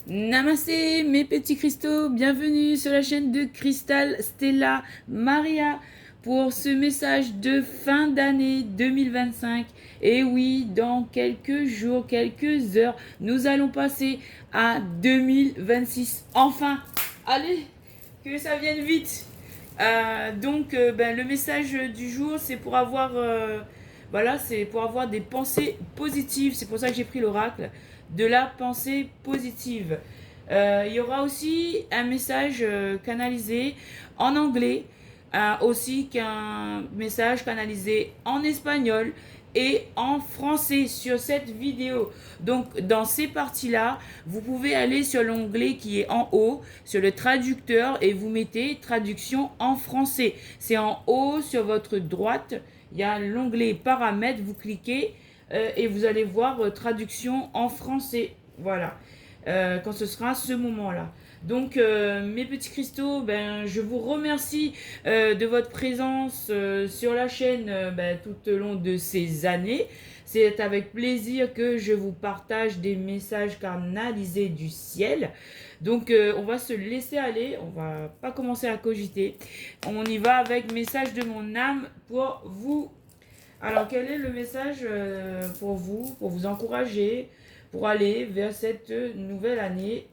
Namaste mes petits cristaux, bienvenue sur la chaîne de Cristal Stella Maria pour ce message de fin d'année 2025. Et oui, dans quelques jours, quelques heures, nous allons passer à 2026. Enfin, allez, que ça vienne vite. Le message du jour, c'est pour avoir, c'est pour avoir des pensées positives. C'est pour ça que j'ai pris l'oracle de la pensée positive. Il y aura aussi un message canalisé en anglais, aussi qu'un message canalisé en espagnol et en français sur cette vidéo. Donc dans ces parties-là, vous pouvez aller sur l'onglet qui est en haut, sur le traducteur, et vous mettez traduction en français. C'est en haut sur votre droite, il y a l'onglet paramètres, vous cliquez et vous allez voir traduction en français. Voilà. Quand ce sera ce moment-là. Donc, mes petits cristaux, je vous remercie de votre présence sur la chaîne tout au long de ces années. C'est avec plaisir que je vous partage des messages canalisés du ciel. Donc, on va se laisser aller. On va pas commencer à cogiter. On y va avec message de mon âme pour vous. Alors, quel est le message pour vous encourager, pour aller vers cette nouvelle année?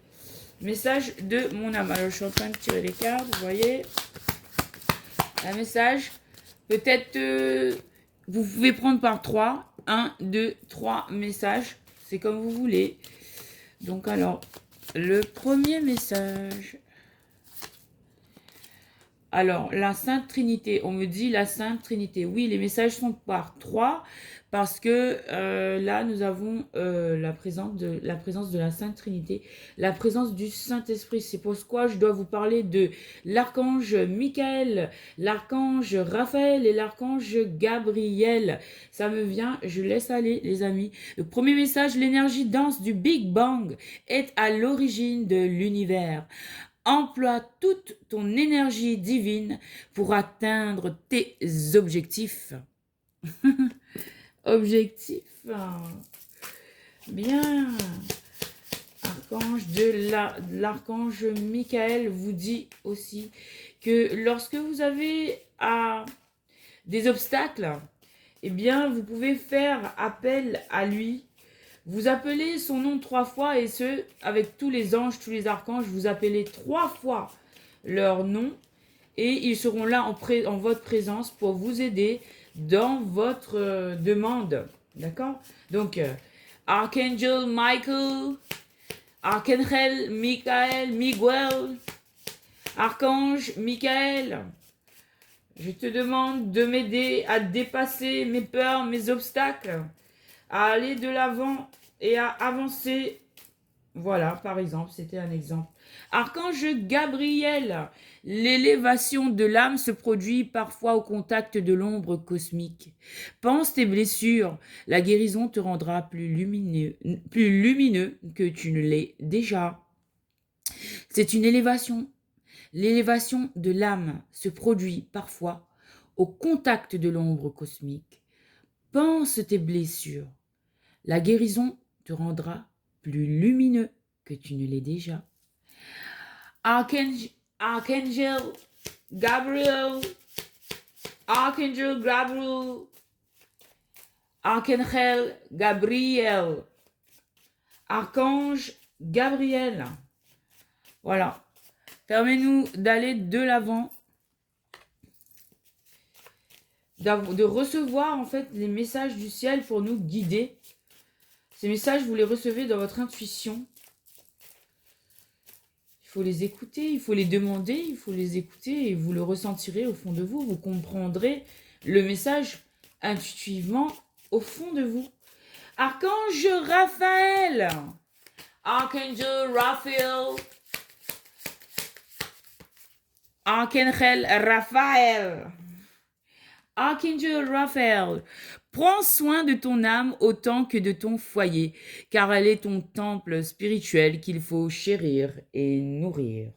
Message de mon âme. Alors, je suis en train de tirer les cartes, vous voyez. Un message. Peut-être, vous pouvez prendre par 3. 1, 2, 3 messages. C'est comme vous voulez. Donc, alors, le premier message. Alors, la Sainte Trinité, on me dit la Sainte Trinité. Oui, les messages sont par 3 parce que là, nous avons la présence de la Sainte Trinité, la présence du Saint-Esprit. C'est pourquoi je dois vous parler de l'archange Michael, l'archange Raphaël et l'archange Gabriel. Ça me vient, je laisse aller les amis. Le premier message, l'énergie dense du Big Bang est à l'origine de l'univers. Emploie toute ton énergie divine pour atteindre tes objectifs. Objectifs. Bien. L'archange Michael vous dit aussi que lorsque vous avez des obstacles, eh bien, vous pouvez faire appel à lui. Vous appelez son nom 3 fois et ce, avec tous les anges, tous les archanges, vous appelez 3 fois leur nom et ils seront là en votre présence pour vous aider dans votre demande. D'accord? Donc, Archangel Michael, Archangel Michael, Miguel, Archange Michael, je te demande de m'aider à dépasser mes peurs, mes obstacles, à aller de l'avant et à avancer. Voilà, par exemple, c'était un exemple. Archange Gabriel, l'élévation de l'âme se produit parfois au contact de l'ombre cosmique. Pense tes blessures, la guérison te rendra plus lumineux que tu ne l'es déjà. C'est une élévation. L'élévation de l'âme se produit parfois au contact de l'ombre cosmique. Pense tes blessures, la guérison te rendra plus lumineux que tu ne l'es déjà. Archangel Gabriel, Archangel Gabriel, Archangel Gabriel, Archange Gabriel. Voilà. Permets-nous d'aller de l'avant, de recevoir en fait les messages du ciel pour nous guider. Ces messages, vous les recevez dans votre intuition. Il faut les écouter, il faut les demander, il faut les écouter et vous le ressentirez au fond de vous. Vous comprendrez le message intuitivement au fond de vous. Archange Raphaël, Archangel Raphaël, Archangel Raphaël, Archangel Raphaël, prends soin de ton âme autant que de ton foyer, car elle est ton temple spirituel qu'il faut chérir et nourrir.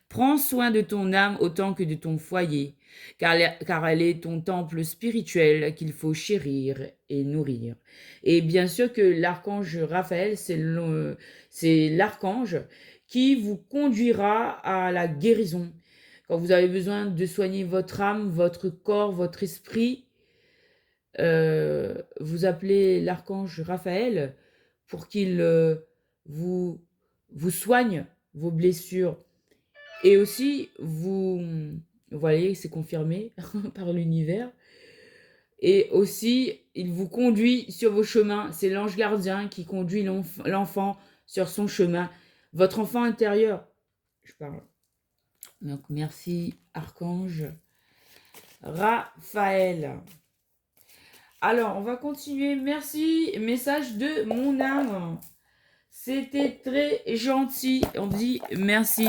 Prends soin de ton âme autant que de ton foyer, car elle est ton temple spirituel qu'il faut chérir et nourrir. Et bien sûr que l'archange Raphaël, c'est l'archange qui vous conduira à la guérison. Quand vous avez besoin de soigner votre âme, votre corps, votre esprit, vous appelez l'archange Raphaël pour qu'il vous, vous soigne vos blessures. Et aussi, vous voyez, c'est confirmé par l'univers. Et aussi, il vous conduit sur vos chemins. C'est l'ange gardien qui conduit l'enfant sur son chemin. Votre enfant intérieur. Je parle. Donc, merci, archange Raphaël. Alors, on va continuer. Merci, message de mon âme. C'était très gentil. On dit merci.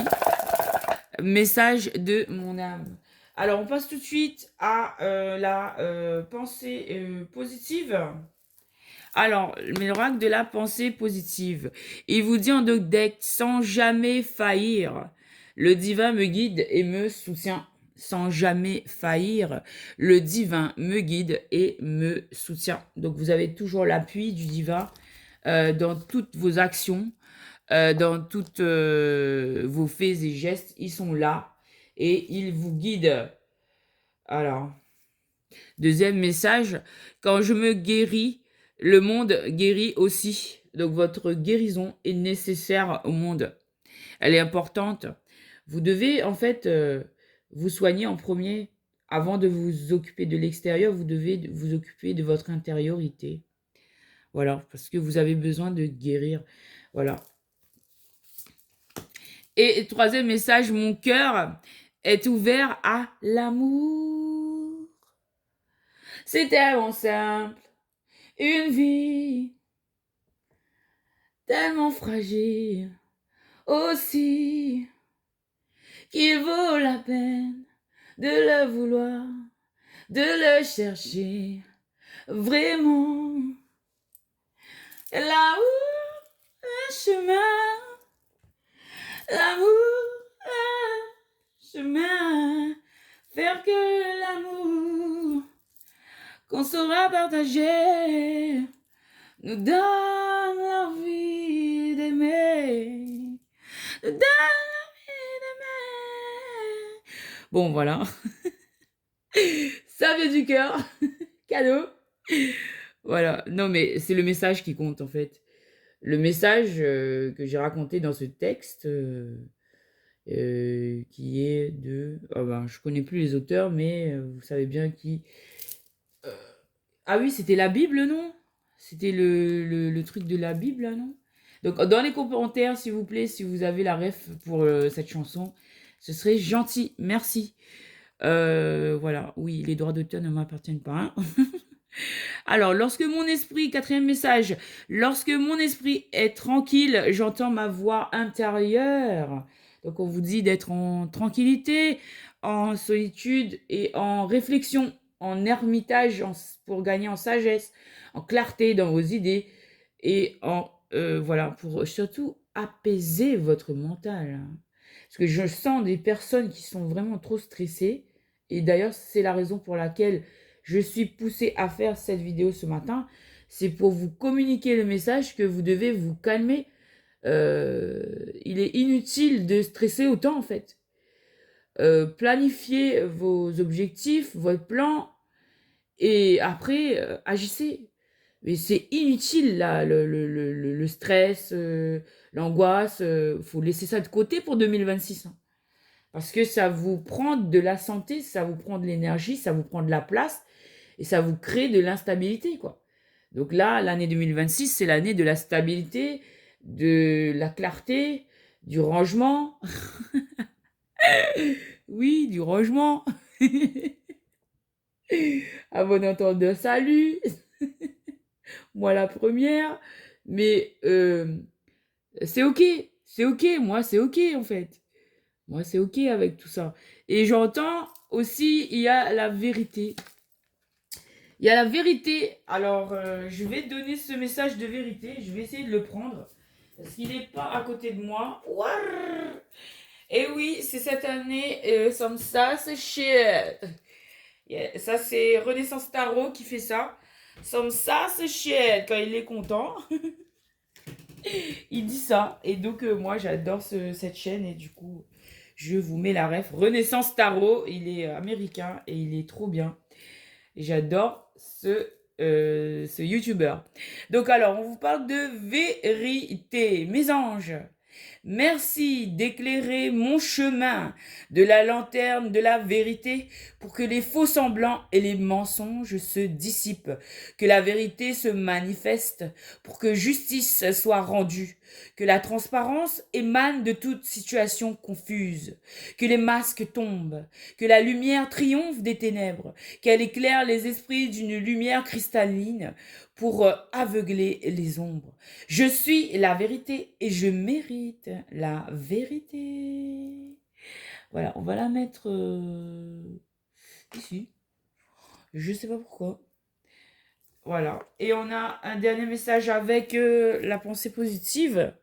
Message de mon âme. Alors, on passe tout de suite à la pensée positive. Alors, l'oracle de la pensée positive. Il vous dit en deck, sans jamais faillir, le divin me guide et me soutient. Sans jamais faillir, le divin me guide et me soutient. Donc, vous avez toujours l'appui du divin dans toutes vos actions, dans toutes vos faits et gestes. Ils sont là et ils vous guident. Alors, deuxième message, quand je me guéris, le monde guérit aussi. Donc, votre guérison est nécessaire au monde. Elle est importante. Vous devez, en fait, vous soigner en premier. Avant de vous occuper de l'extérieur, vous devez vous occuper de votre intériorité. Voilà, parce que vous avez besoin de guérir. Voilà. Et troisième message, mon cœur est ouvert à l'amour. C'est tellement simple. Une vie tellement fragile aussi qu'il vaut la peine de le vouloir, de le chercher vraiment. L'amour, un chemin, l'amour, un chemin, faire que l'amour qu'on saura partager nous donne l'envie d'aimer. Nous donne l'envie d'aimer. Bon, voilà. Ça vient du cœur. Cadeau. Voilà. Non, mais c'est le message qui compte, en fait. Le message que j'ai raconté dans ce texte, qui est de... Oh ben, je connais plus les auteurs, mais vous savez bien qui... Ah oui, c'était la Bible, non? C'était le truc de la Bible, là, non? Donc, dans les commentaires, s'il vous plaît, si vous avez la ref pour cette chanson, ce serait gentil. Merci. Voilà. Oui, les droits d'auteur ne m'appartiennent pas. Hein. Alors, lorsque mon esprit, quatrième message, lorsque mon esprit est tranquille, j'entends ma voix intérieure. Donc, on vous dit d'être en tranquillité, en solitude et en réflexion, en ermitage pour gagner en sagesse, en clarté dans vos idées et en, voilà, pour surtout apaiser votre mental. Parce que je sens des personnes qui sont vraiment trop stressées. Et d'ailleurs, c'est la raison pour laquelle je suis poussée à faire cette vidéo ce matin. C'est pour vous communiquer le message que vous devez vous calmer. Il est inutile de stresser autant, en fait. Planifiez vos objectifs, votre plan, et après, agissez. Mais c'est inutile, là, le stress, l'angoisse. Faut laisser ça de côté pour 2026. Hein. Parce que ça vous prend de la santé, ça vous prend de l'énergie, ça vous prend de la place et ça vous crée de l'instabilité, quoi. Donc là, l'année 2026, c'est l'année de la stabilité, de la clarté, du rangement. Oui, du rangement. À bon entendeur, salut. Moi la première. Mais c'est ok. C'est ok. Moi, c'est ok, en fait. Moi, c'est ok avec tout ça. Et j'entends aussi, il y a la vérité. Il y a la vérité. Alors, je vais donner ce message de vérité. Je vais essayer de le prendre. Parce qu'il n'est pas à côté de moi. Ouarr. Et oui, c'est cette année, som ça, c'est shit. Yeah, ça, c'est Renaissance Tarot qui fait ça. Som ça, c'est shit. Quand il est content, il dit ça. Et donc, moi, j'adore cette chaîne. Et du coup, je vous mets la ref. Renaissance Tarot, il est américain et il est trop bien. Et j'adore ce YouTuber. Donc, alors, on vous parle de vérité. Mes anges, merci d'éclairer mon chemin de la lanterne de la vérité pour que les faux semblants et les mensonges se dissipent, que la vérité se manifeste pour que justice soit rendue, que la transparence émane de toute situation confuse, que les masques tombent, que la lumière triomphe des ténèbres, qu'elle éclaire les esprits d'une lumière cristalline pour aveugler les ombres. Je suis la vérité et je mérite la vérité. Voilà, on va la mettre ici. Je sais pas pourquoi. Voilà. Et on a un dernier message avec la pensée positive.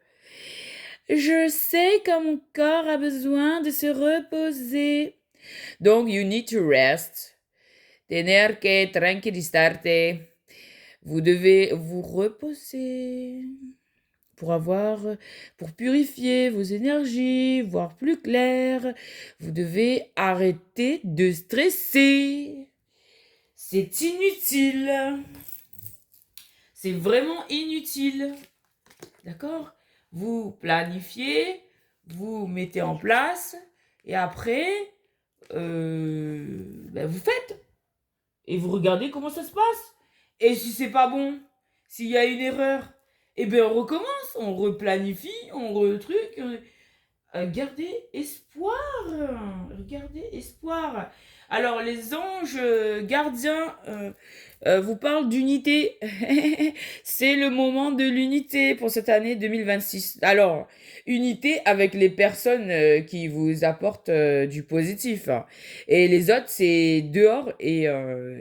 Je sais que mon corps a besoin de se reposer. Donc, you need to rest. Tener que tranquilizarte. Vous devez vous reposer pour purifier vos énergies, voir plus clair. Vous devez arrêter de stresser. C'est inutile. C'est vraiment inutile. D'accord? Vous planifiez, vous mettez en place, et après, vous faites. Et vous regardez comment ça se passe. Et si c'est pas bon, s'il y a une erreur, eh bien on recommence, on replanifie, on retruc. Gardez espoir. Regardez espoir. Alors les anges gardiens vous parlent d'unité. C'est le moment de l'unité pour cette année 2026. Alors, unité avec les personnes qui vous apportent du positif, hein. Et les autres, c'est dehors et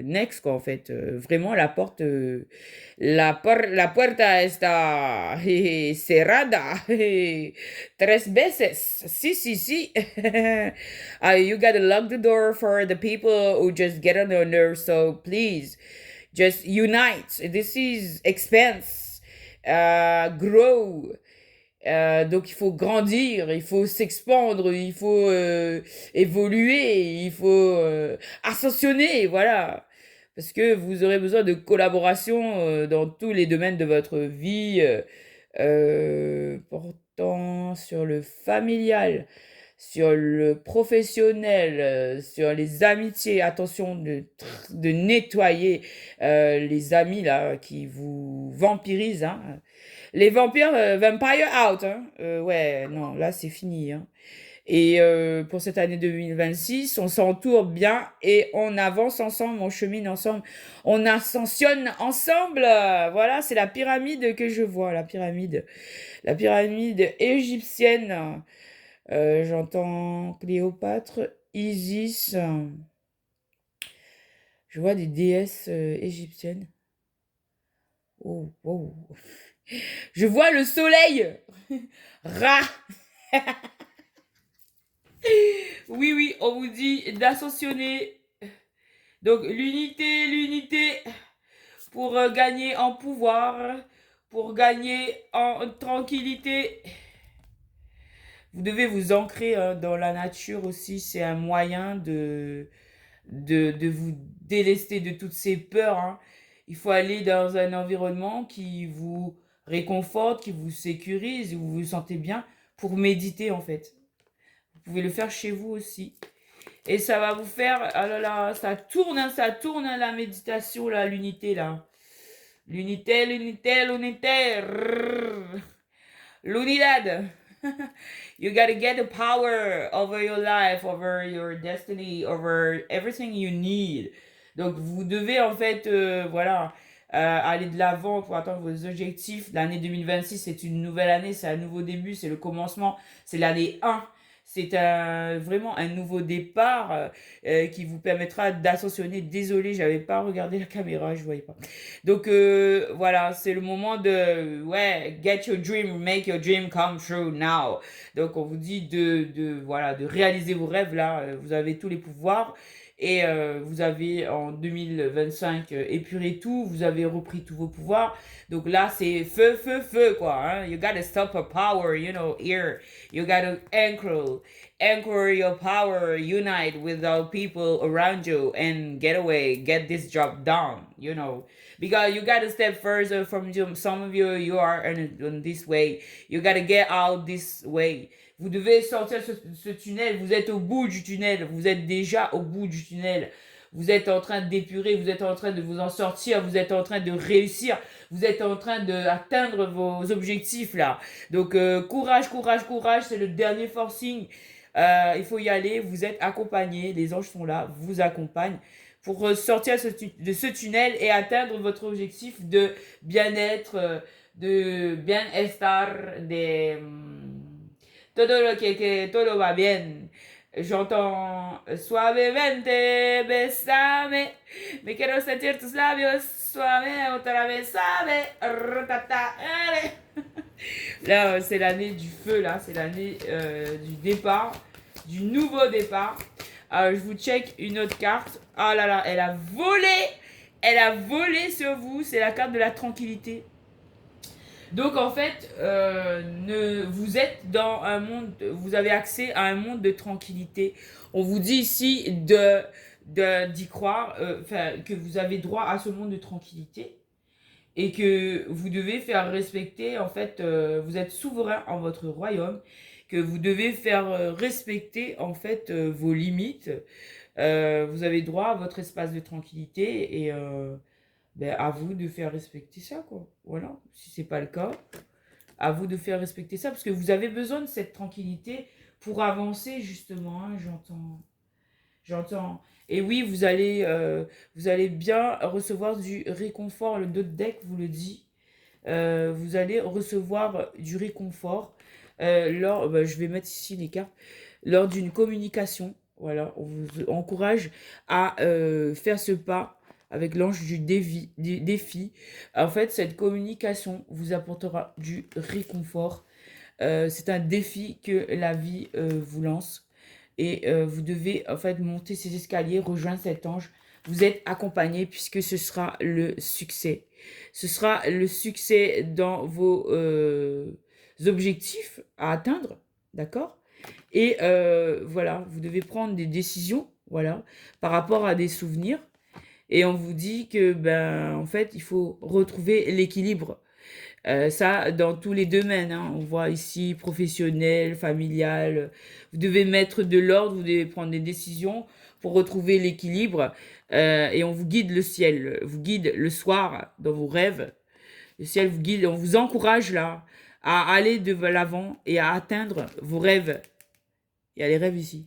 next, quoi, en fait. Vraiment, la puerta está cerrada. Tres veces. Si, si, si. You gotta lock the door for the people who just get on your nerves, so please. Just unite. This is expense. Grow. Donc il faut grandir, il faut s'expandre, il faut évoluer, il faut ascensionner, voilà. Parce que vous aurez besoin de collaboration dans tous les domaines de votre vie, portant sur le familial, sur le professionnel, sur les amitiés. Attention de nettoyer les amis là qui vous vampirisent, hein. Les vampires, vampire out, hein. Ouais, non, là c'est fini, hein. Et pour cette année 2026, on s'entoure bien et on avance ensemble, on chemine ensemble, on ascensionne ensemble. Voilà, c'est la pyramide que je vois, la pyramide égyptienne. J'entends Cléopâtre, Isis. Je vois des déesses égyptiennes. Oh, oh. Je vois le soleil. Ra. Oui, oui, on vous dit d'ascensionner. Donc, l'unité pour gagner en pouvoir, pour gagner en tranquillité. Vous devez vous ancrer dans la nature aussi. C'est un moyen de vous délester de toutes ces peurs, hein. Il faut aller dans un environnement qui vous réconforte, qui vous sécurise, où vous vous sentez bien pour méditer en fait. Vous pouvez le faire chez vous aussi. Et ça va vous faire... Ah là là, ça tourne, hein, la méditation, là, l'unité, là. L'unité, l'unité, l'unité. L'unidad. You gotta get the power over your life, over your destiny, over everything you need. Donc, vous devez, en fait, voilà, aller de l'avant pour atteindre vos objectifs. L'année 2026, c'est une nouvelle année, c'est un nouveau début, c'est le commencement, c'est l'année 1. C'est vraiment un nouveau départ qui vous permettra d'ascensionner. Désolé, j'avais pas regardé la caméra, je voyais pas. Donc voilà, c'est le moment de ouais, get your dream, make your dream come true now. Donc on vous dit voilà, de réaliser vos rêves là. Vous avez tous les pouvoirs. Et vous avez en 2025 épuré tout, vous avez repris tous vos pouvoirs. Donc là, c'est feu, feu, feu, quoi. Hein? You gotta stop a power, you know, here. You gotta anchor your power, unite with the people around you, and get away, get this job done, you know. Because you gotta step further from you. Some of you are in this way. You gotta get out this way. Vous devez sortir ce tunnel. Vous êtes au bout du tunnel. Vous êtes déjà au bout du tunnel. Vous êtes en train d'épurer. Vous êtes en train de vous en sortir. Vous êtes en train de réussir. Vous êtes en train d'atteindre vos objectifs là. Donc courage, courage, courage. C'est le dernier forcing. Il faut y aller. Vous êtes accompagné. Les anges sont là. Vous accompagnent pour sortir de ce tunnel et atteindre votre objectif de bien-être, de bien-estar, todo va bien. J'entends suavemente, besame, me quiero sentir tus labios, suave, otra vez, sabe, ratata, allez. Là, c'est l'année du feu, là, c'est l'année du départ, du nouveau départ. Alors, je vous check une autre carte. Ah là là, elle a volé sur vous, c'est la carte de la tranquillité. Donc en fait, vous êtes dans un monde, vous avez accès à un monde de tranquillité. On vous dit ici d'y croire, que vous avez droit à ce monde de tranquillité et que vous devez faire respecter, en fait, vous êtes souverain en votre royaume, que vous devez faire respecter, en fait, vos limites. Vous avez droit à votre espace de tranquillité et ben, à vous de faire respecter ça, quoi. Voilà. Si c'est pas le cas, à vous de faire respecter ça, parce que vous avez besoin de cette tranquillité pour avancer, justement. Hein, j'entends. Et oui, vous allez bien recevoir du réconfort. Le dos de deck vous le dit. Vous allez recevoir du réconfort ben, je vais mettre ici les cartes. Lors d'une communication, voilà, on vous encourage à faire ce pas avec l'ange du défi. En fait, cette communication vous apportera du réconfort. C'est un défi que la vie vous lance. Et vous devez en fait monter ces escaliers, rejoindre cet ange. Vous êtes accompagné puisque ce sera le succès. Ce sera le succès dans vos objectifs à atteindre. D'accord? Et voilà, vous devez prendre des décisions, voilà, par rapport à des souvenirs. Et on vous dit que, ben, en fait, il faut retrouver l'équilibre. Ça, dans tous les domaines, hein. On voit ici professionnel, familial. Vous devez mettre de l'ordre, vous devez prendre des décisions pour retrouver l'équilibre. Et on vous guide, le ciel vous guide le soir dans vos rêves. Le ciel vous guide, on vous encourage là à aller de l'avant et à atteindre vos rêves. Il y a les rêves ici.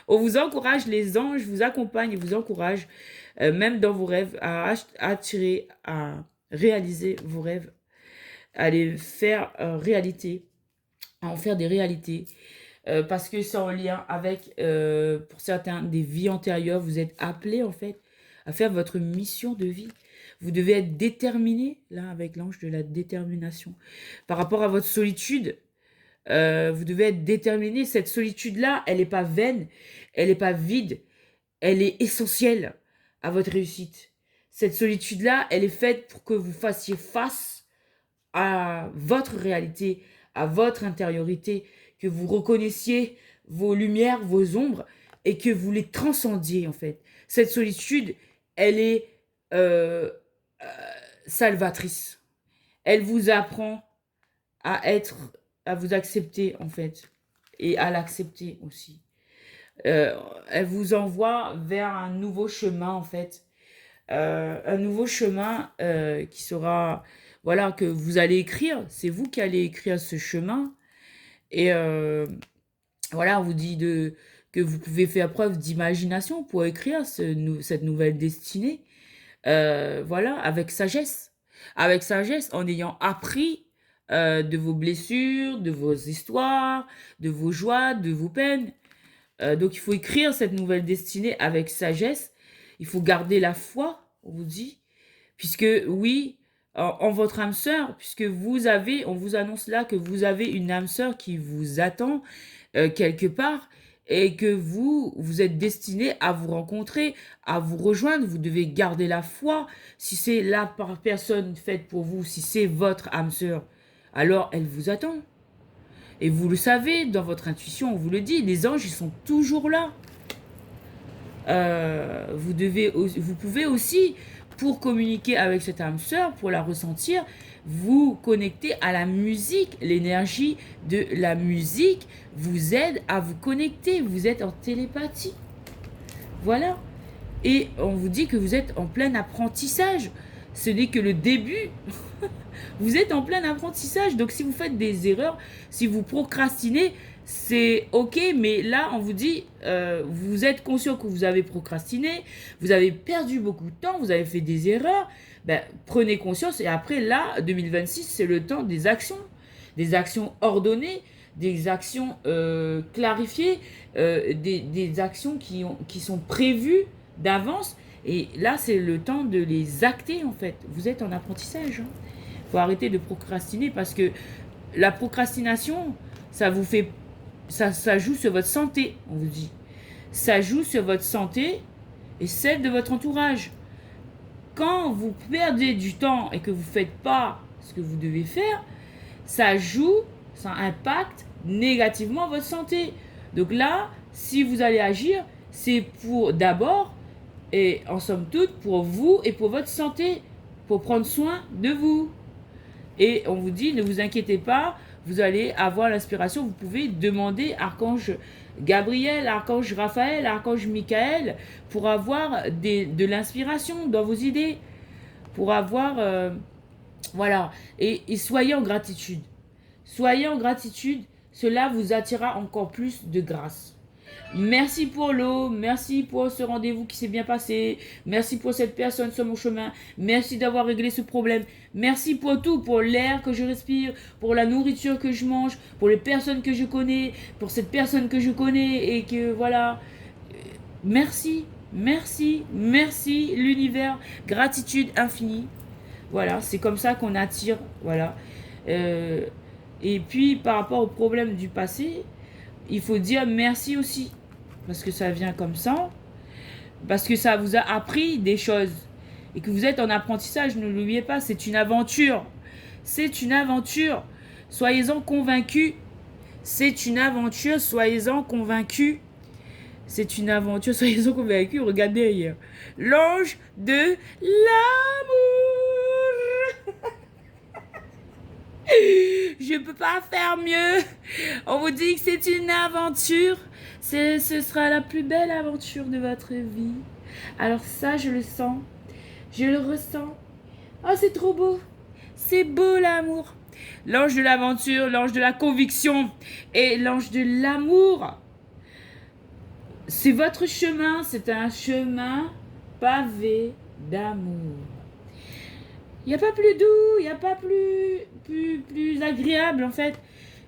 On vous encourage, les anges vous accompagnent et vous encouragent, même dans vos rêves, à attirer, à réaliser vos rêves, à les faire réalité, à en faire des réalités. Parce que c'est en lien avec, pour certains, des vies antérieures. Vous êtes appelés, en fait, à faire votre mission de vie. Vous devez être déterminé, là, avec l'ange de la détermination. Par rapport à votre solitude, vous devez être déterminé. Cette solitude-là, elle n'est pas vaine, elle n'est pas vide, elle est essentielle à votre réussite. Cette solitude-là, elle est faite pour que vous fassiez face à votre réalité, à votre intériorité, que vous reconnaissiez vos lumières, vos ombres, et que vous les transcendiez, en fait. Cette solitude, elle est salvatrice. Elle vous apprend à vous accepter, en fait, et à l'accepter aussi. Elle vous envoie vers un nouveau chemin, en fait. Un nouveau chemin qui sera, voilà, que vous allez écrire. C'est vous qui allez écrire ce chemin. Et voilà, on vous dit que vous pouvez faire preuve d'imagination pour écrire cette nouvelle destinée. Voilà, avec sagesse. Avec sagesse, en ayant appris de vos blessures, de vos histoires, de vos joies, de vos peines. Donc il faut écrire cette nouvelle destinée avec sagesse. Il faut garder la foi, on vous dit, puisque oui, en votre âme sœur, puisque on vous annonce là que vous avez une âme sœur qui vous attend quelque part et que vous êtes destiné à vous rencontrer, à vous rejoindre. Vous devez garder la foi. Si c'est la personne faite pour vous, si c'est votre âme sœur, alors elle vous attend. Et vous le savez, dans votre intuition, on vous le dit, les anges, ils sont toujours là. Vous pouvez aussi, pour communiquer avec cette âme sœur, pour la ressentir, vous connecter à la musique. L'énergie de la musique vous aide à vous connecter. Vous êtes en télépathie. Voilà. Et on vous dit que vous êtes en plein apprentissage. Ce n'est que le début. Vous êtes en plein apprentissage. Donc si vous faites des erreurs, si vous procrastinez, c'est ok, mais là on vous dit, vous êtes conscient que vous avez procrastiné, vous avez perdu beaucoup de temps, vous avez fait des erreurs, ben, prenez conscience. Et après là, 2026, c'est le temps des actions ordonnées, des actions clarifiées, des actions qui sont prévues d'avance. Et là, c'est le temps de les acter en fait. Vous êtes en apprentissage. Hein. Faut arrêter de procrastiner parce que la procrastination, ça vous fait, ça joue sur votre santé, on vous dit. Ça joue sur votre santé et celle de votre entourage. Quand vous perdez du temps et que vous ne faites pas ce que vous devez faire, ça impacte négativement votre santé. Donc là, si vous allez agir, c'est pour d'abord, et en somme toute, pour vous et pour votre santé, pour prendre soin de vous. Et on vous dit, ne vous inquiétez pas, vous allez avoir l'inspiration. Vous pouvez demander Archange Gabriel, Archange Raphaël, Archange Michael pour avoir de l'inspiration dans vos idées. Pour avoir... voilà. Et soyez en gratitude. Soyez en gratitude. Cela vous attirera encore plus de grâce. Merci pour l'eau, merci pour ce rendez-vous qui s'est bien passé, merci pour cette personne sur mon chemin, merci d'avoir réglé ce problème, merci pour tout, pour l'air que je respire, pour la nourriture que je mange, pour les personnes que je connais, pour cette personne que je connais et que voilà. Merci, merci, merci l'univers, gratitude infinie. Voilà, c'est comme ça qu'on attire, voilà. Et puis par rapport au problème du passé, il faut dire merci aussi. Parce que ça vient comme ça. Parce que ça vous a appris des choses. Et que vous êtes en apprentissage, ne l'oubliez pas, c'est une aventure. C'est une aventure. Soyez-en convaincus. C'est une aventure, soyez-en convaincus. C'est une aventure, soyez-en convaincus. Regardez ailleurs. L'ange de l'amour. Je peux pas faire mieux. On vous dit que c'est une aventure. Ce sera la plus belle aventure de votre vie. Alors ça, je le sens. Je le ressens. Oh, c'est trop beau. C'est beau l'amour. L'ange de l'aventure, l'ange de la conviction et l'ange de l'amour. C'est votre chemin. C'est un chemin pavé d'amour. Il n'y a pas plus doux, il n'y a pas plus agréable en fait.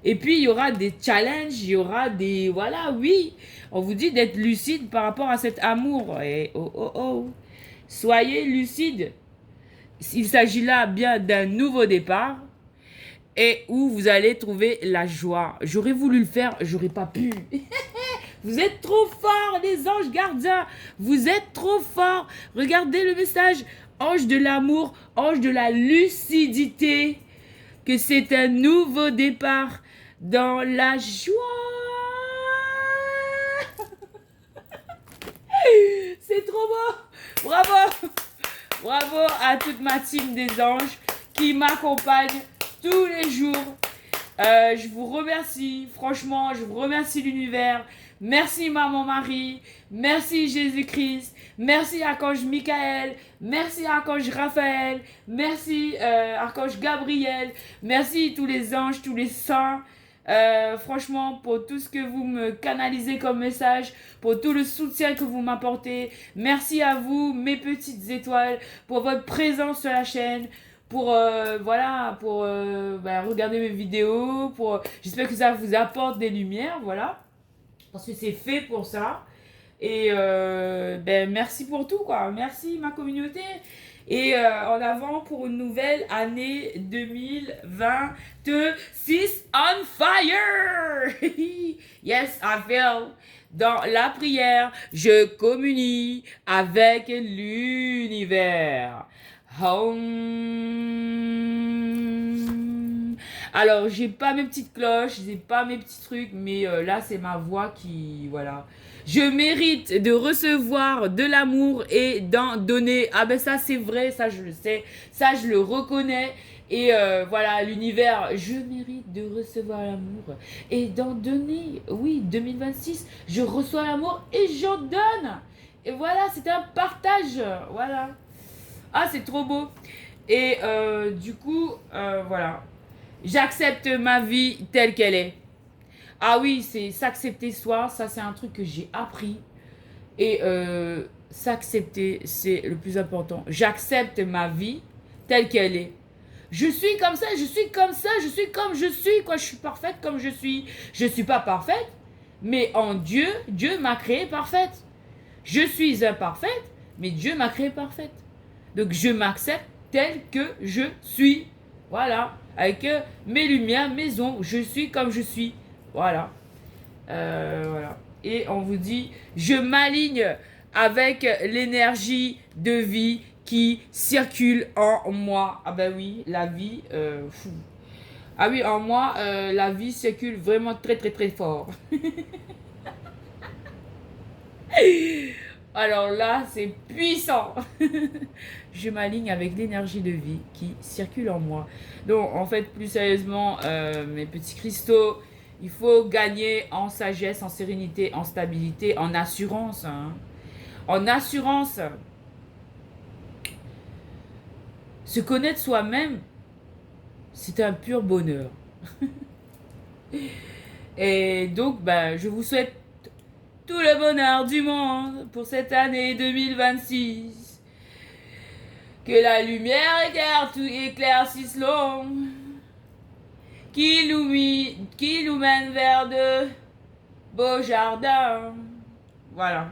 Et puis il y aura des challenges, il y aura des... Voilà, oui. On vous dit d'être lucide par rapport à cet amour. Et soyez lucide. Il s'agit là bien d'un nouveau départ. Et où vous allez trouver la joie. J'aurais voulu le faire, j'aurais pas pu. Vous êtes trop forts, les anges gardiens. Vous êtes trop forts. Regardez le message. Ange de l'amour, ange de la lucidité, que c'est un nouveau départ dans la joie. C'est trop beau. Bravo. Bravo à toute ma team des anges qui m'accompagne tous les jours. Je vous remercie, franchement, je vous remercie l'univers. Merci Maman Marie, merci Jésus-Christ, merci Archange Michael, merci Archange Raphaël, merci Archange Gabriel, merci tous les anges, tous les saints. Franchement, pour tout ce que vous me canalisez comme message, pour tout le soutien que vous m'apportez. Merci à vous, mes petites étoiles, pour votre présence sur la chaîne, pour voilà, pour regarder mes vidéos, pour j'espère que ça vous apporte des lumières, voilà, parce que c'est fait pour ça. Et merci pour tout, quoi. Merci ma communauté. Et en avant pour une nouvelle année 2026 on fire. Yes, I feel. Dans la prière, je communie avec l'univers. Home. Alors, j'ai pas mes petites cloches, j'ai pas mes petits trucs, mais là, c'est ma voix qui, voilà. Je mérite de recevoir de l'amour et d'en donner. Ah ben ça, c'est vrai, ça, je le sais. Ça, je le reconnais. Et voilà, l'univers, je mérite de recevoir l'amour et d'en donner. Oui, 2026, je reçois l'amour et j'en donne. Et voilà, c'est un partage. Voilà. Ah, c'est trop beau. Et du coup, voilà. J'accepte ma vie telle qu'elle est. Ah oui, c'est s'accepter soi, ça c'est un truc que j'ai appris. Et s'accepter, c'est le plus important. J'accepte ma vie telle qu'elle est. Je suis comme ça, je suis comme ça, je suis comme je suis, quoi. Je suis parfaite comme je suis. Je ne suis pas parfaite, mais en Dieu, Dieu m'a créée parfaite. Je suis imparfaite, mais Dieu m'a créée parfaite. Donc je m'accepte telle que je suis. Voilà. Avec mes lumières, mes ombres, je suis comme je suis. Voilà. Voilà. Et on vous dit, je m'aligne avec l'énergie de vie qui circule en moi. Ah ben oui, la vie, fou. Ah oui, en moi, la vie circule vraiment très très très fort. Alors là, c'est puissant. Je m'aligne avec l'énergie de vie qui circule en moi. Donc, en fait, plus sérieusement, mes petits cristaux, il faut gagner en sagesse, en sérénité, en stabilité, en assurance. Hein. En assurance. Se connaître soi-même, c'est un pur bonheur. Et donc, je vous souhaite tout le bonheur du monde pour cette année 2026. Que la lumière éclaircisse l'ombre qui nous mène vers de beaux jardins. Voilà.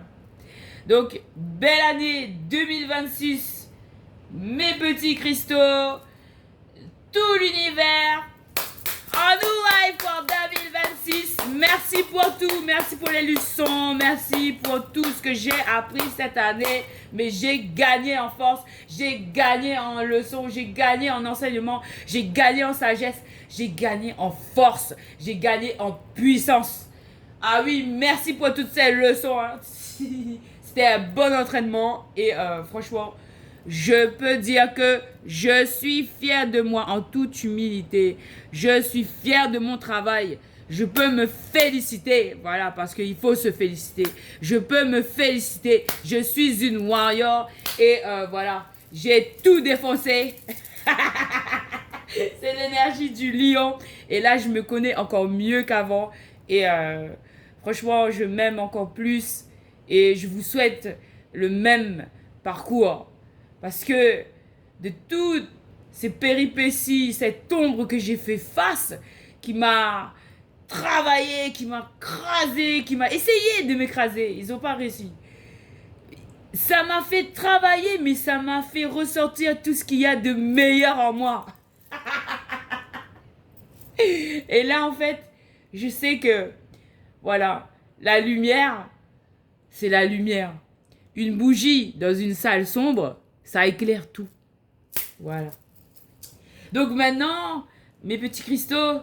Donc, belle année 2026, mes petits cristaux, tout l'univers. En nous live pour 2026. Merci pour tout. Merci pour les leçons. Merci pour tout ce que j'ai appris cette année. Mais j'ai gagné en force. J'ai gagné en leçons. J'ai gagné en enseignement. J'ai gagné en sagesse. J'ai gagné en force. J'ai gagné en puissance. Ah oui, merci pour toutes ces leçons. Hein. C'était un bon entraînement. Et franchement, je peux dire que je suis fière de moi en toute humilité. Je suis fière de mon travail. Je peux me féliciter. Voilà, parce qu'il faut se féliciter. Je peux me féliciter. Je suis une warrior. Et voilà, j'ai tout défoncé. C'est l'énergie du lion. Et là, je me connais encore mieux qu'avant. Et franchement, je m'aime encore plus. Et je vous souhaite le même parcours. Parce que de toutes ces péripéties, cette ombre que j'ai fait face, qui m'a travaillé, qui m'a crasé, qui m'a essayé de m'écraser, ils n'ont pas réussi. Ça m'a fait travailler, mais ça m'a fait ressortir tout ce qu'il y a de meilleur en moi. Et là, en fait, je sais que, voilà, la lumière, c'est la lumière. Une bougie dans une salle sombre, ça éclaire tout. Voilà. Donc maintenant, mes petits cristaux,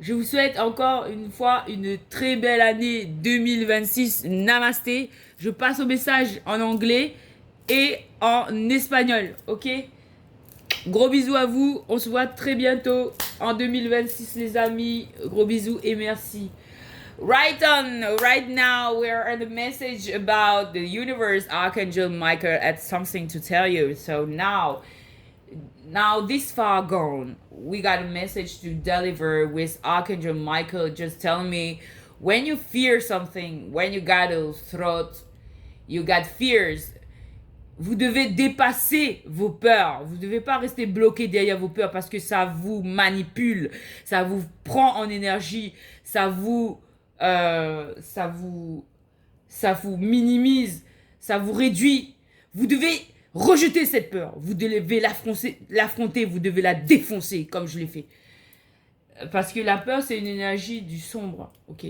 je vous souhaite encore une fois une très belle année 2026. Namasté. Je passe au message en anglais et en espagnol. Ok? Gros bisous à vous. On se voit très bientôt en 2026, les amis. Gros bisous et merci. Right now, we're at the message about the universe. Archangel Michael had something to tell you. So now this far gone, we got a message to deliver with Archangel Michael just telling me when you fear something, when you got a throat, you got fears, Vous devez dépasser vos peurs. Vous ne devez pas rester bloqué derrière vos peurs parce que ça vous manipule, ça vous prend en énergie, ça vous minimise, ça vous réduit. Vous devez rejeter cette peur. Vous devez l'affronter, vous devez la défoncer comme je l'ai fait. Parce que la peur, c'est une énergie du sombre. Ok.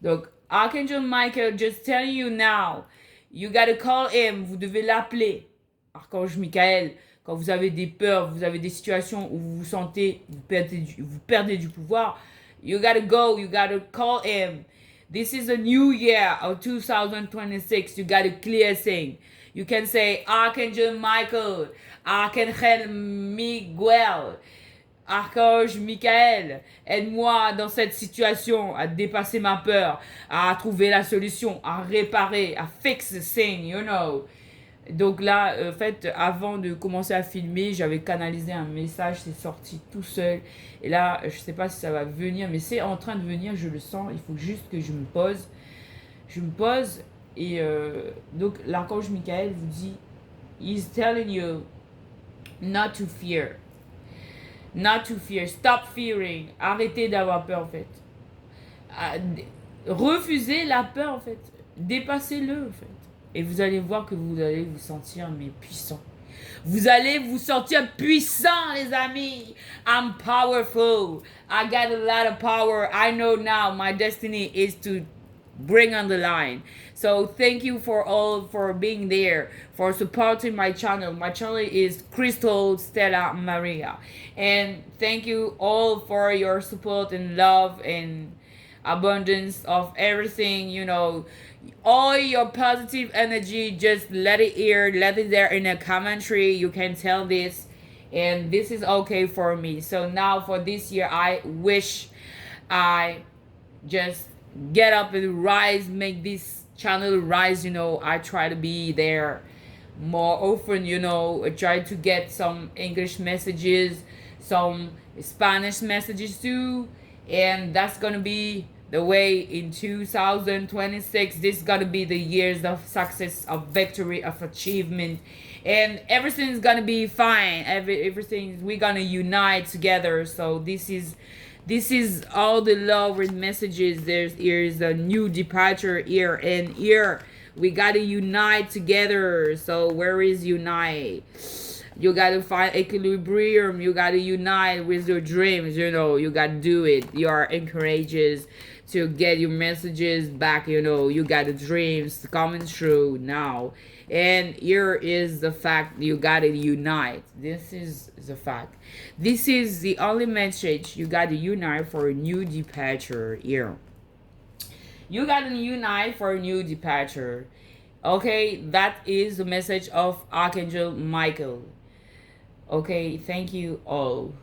Donc, Archangel Michael, just telling you now, you gotta call him. Vous devez l'appeler. Archange Michael, quand vous avez des peurs, vous avez des situations où vous vous sentez, vous perdez du pouvoir, you gotta go, you gotta call him. This is a new year of 2026. You gotta clear thing. You can say, Archangel Michael, Archangel Miguel, Archange Michael, aide-moi dans cette situation à dépasser ma peur, à trouver la solution, à réparer, à fix the thing, you know. Donc là, en fait, avant de commencer à filmer, j'avais canalisé un message, c'est sorti tout seul. Et là, je sais pas si ça va venir, mais c'est en train de venir, je le sens. Il faut juste que je me pose. Je me pose et donc l'archange Michael vous dit, he's telling you not to fear. Not to fear. Stop fearing. Arrêtez d'avoir peur, en fait. Refusez la peur, en fait. Dépassez-le, en fait. Et vous allez voir que vous allez vous sentir, mais puissant. Vous allez vous sentir puissant, les amis. I'm powerful. I got a lot of power. I know now my destiny is to bring on the line. So thank you for being there, for supporting my channel. My channel is Crystal Stella Maria. And thank you all for your support and love and abundance of everything, you know. All your positive energy, just let it here, let it there in a commentary. You can tell this. And this is okay for me. So now for this year, I wish I just get up and rise, make this channel rise, you know. I try to be there more often, you know. I try to get some English messages, some Spanish messages too, and that's gonna be the way in 2026. This is gonna be the years of success, of victory, of achievement, and everything's gonna be fine. Everything, we're gonna unite together. So this is all the love and messages. Here's a new departure here, and here we gotta unite together. So where is unite? You gotta find equilibrium. You gotta unite with your dreams. You know, you gotta do it. You are encouraged to get your messages back. You know, you got the dreams coming true now. And here is the fact, you gotta unite. This is the fact. This is the only message. You gotta unite for a new departure here. You gotta unite for a new departure. Okay, that is the message of Archangel Michael. Okay, thank you all.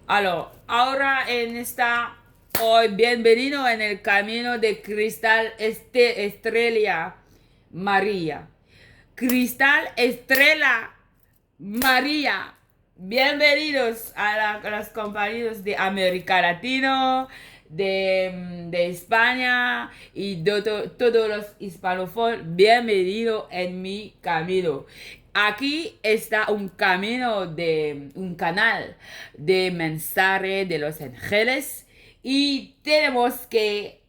Alors, ahora en esta, hoy bienvenido en el camino de Cristal Estrella María. Cristal Estrella María. Bienvenidos a los compañeros de América Latina, de España y de todos los hispanófonos. Bienvenido en mi camino. Aquí está un canal de mensaje de los ángeles y tenemos que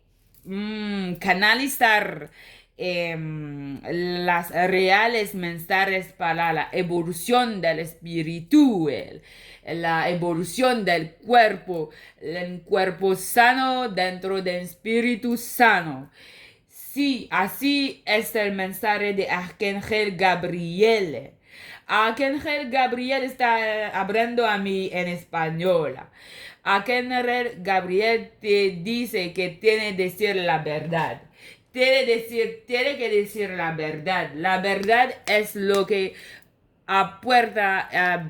canalizar las reales mensajes para la evolución del espíritu, la evolución del cuerpo, el cuerpo sano dentro del espíritu sano. Sí, así es el mensaje de Arcángel Gabriel. Arcángel Gabriel está hablando a mí en español. Arcángel Gabriel te dice que tiene que decir la verdad. Tiene que decir la verdad. La verdad es lo que apuerta a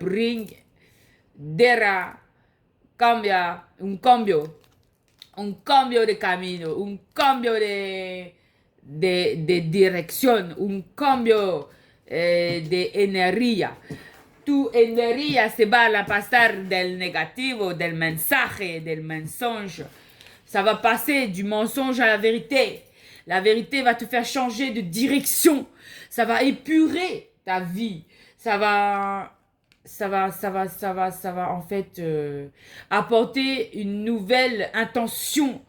un cambio de camino, un cambio de dirección, un cambio de energía. Tu energía se va a pasar del negativo, del mensaje, del mensonge. Ça va passer du mensonge à la vérité. La vérité va te faire changer de direction. Ça va épurer ta vie. Ça va en fait apporter une nouvelle intention,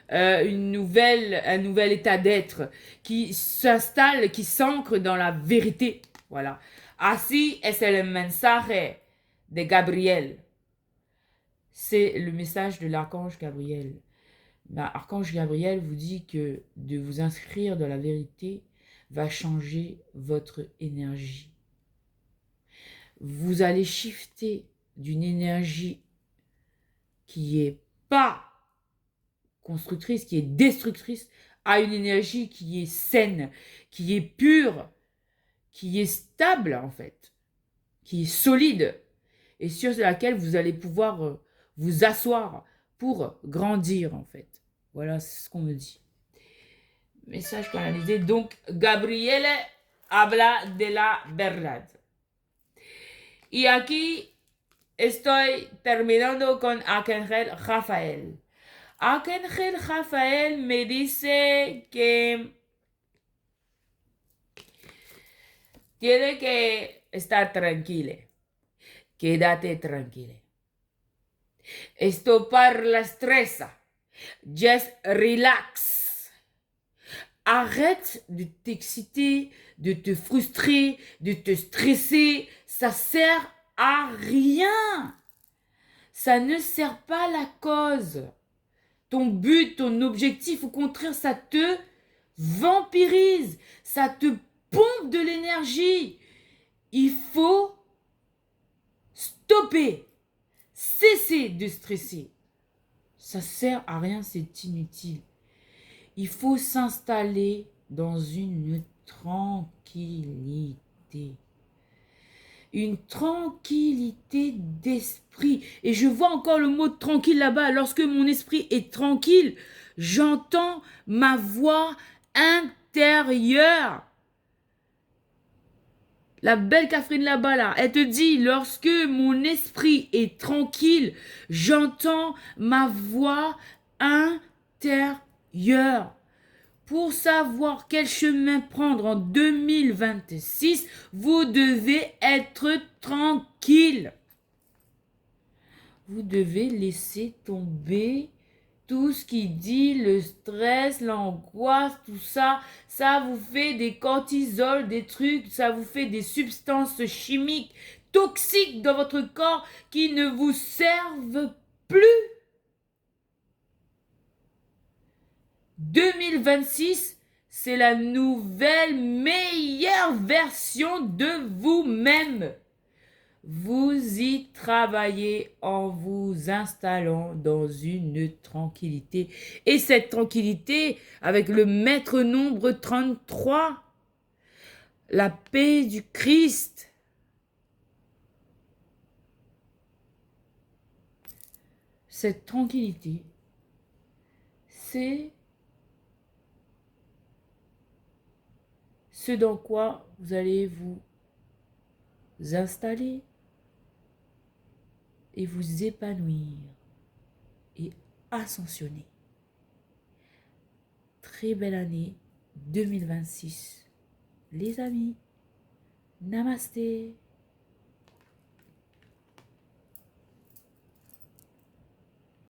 un nouvel état d'être qui s'installe, qui s'ancre dans la vérité. Voilà. Así es el mensaje de Gabriel. C'est le message de l'archange Gabriel. L'archange Gabriel vous dit que de vous inscrire dans la vérité va changer votre énergie. Vous allez shifter d'une énergie qui est pas constructrice, qui est destructrice, à une énergie qui est saine, qui est pure, qui est stable en fait, qui est solide et sur laquelle vous allez pouvoir vous asseoir pour grandir en fait. Voilà ce qu'on me dit. Message canalisé. Donc, Gabriel habla de la verdad. Y aquí estoy terminando con Arcángel Rafael. Arcángel Rafael me dice que tiene que estar tranquilo. Quédate tranquilo. Esto parla estresa. Just relax. Arrête de t'exciter, de te frustrer, de te stresser. Ça sert à rien. Ça ne sert pas la cause. Ton but, ton objectif, au contraire, ça te vampirise. Ça te pompe de l'énergie. Il faut stopper. Cesser de stresser. Ça sert à rien, c'est inutile. Il faut s'installer dans une tranquillité. Une tranquillité d'esprit. Et je vois encore le mot tranquille là-bas. Lorsque mon esprit est tranquille, j'entends ma voix intérieure. La belle Catherine là-bas, là, elle te dit, lorsque mon esprit est tranquille, j'entends ma voix intérieure. Pour savoir quel chemin prendre en 2026, vous devez être tranquille. Vous devez laisser tomber tout ce qui dit le stress, l'angoisse, tout ça. Ça vous fait des cortisols, des trucs, ça vous fait des substances chimiques toxiques dans votre corps qui ne vous servent plus. 2026, c'est la nouvelle meilleure version de vous-même. Vous y travaillez en vous installant dans une tranquillité. Et cette tranquillité, avec le maître nombre 33, la paix du Christ. Cette tranquillité, c'est ce dans quoi vous allez vous installer et vous épanouir et ascensionner. Très belle année 2026, les amis. Namasté.